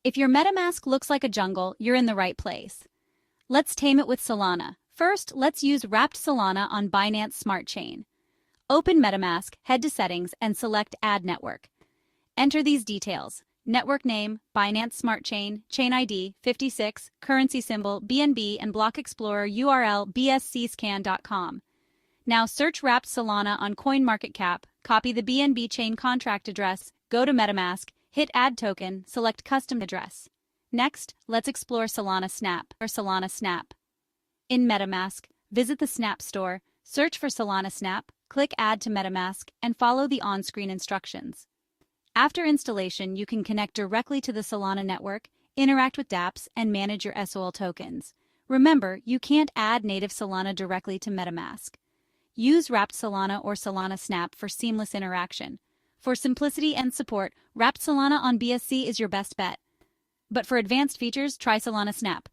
If your MetaMask looks like a jungle, you're in the right place. Let's tame it with Solana. First, let's use wrapped Solana on Binance Smart Chain. Open MetaMask, head to Settings, and select Add Network. Enter these details: network name, Binance Smart Chain, chain ID 56, currency symbol BNB, and block explorer URL bscscan.com. Now search wrapped Solana on CoinMarketCap, copy the BNB chain contract address, go to MetaMask, hit Add Token, select Custom Address. Next, let's explore Solana Snap. In MetaMask, visit the Snap store, search for Solana Snap, click Add to MetaMask, and follow the on-screen instructions. After installation, you can connect directly to the Solana network, interact with dApps, and manage your SOL tokens. Remember, you can't add native Solana directly to MetaMask. Use wrapped Solana or Solana Snap for seamless interaction. For simplicity and support, wrapped Solana on BSC is your best bet. But for advanced features, try Solana Snap.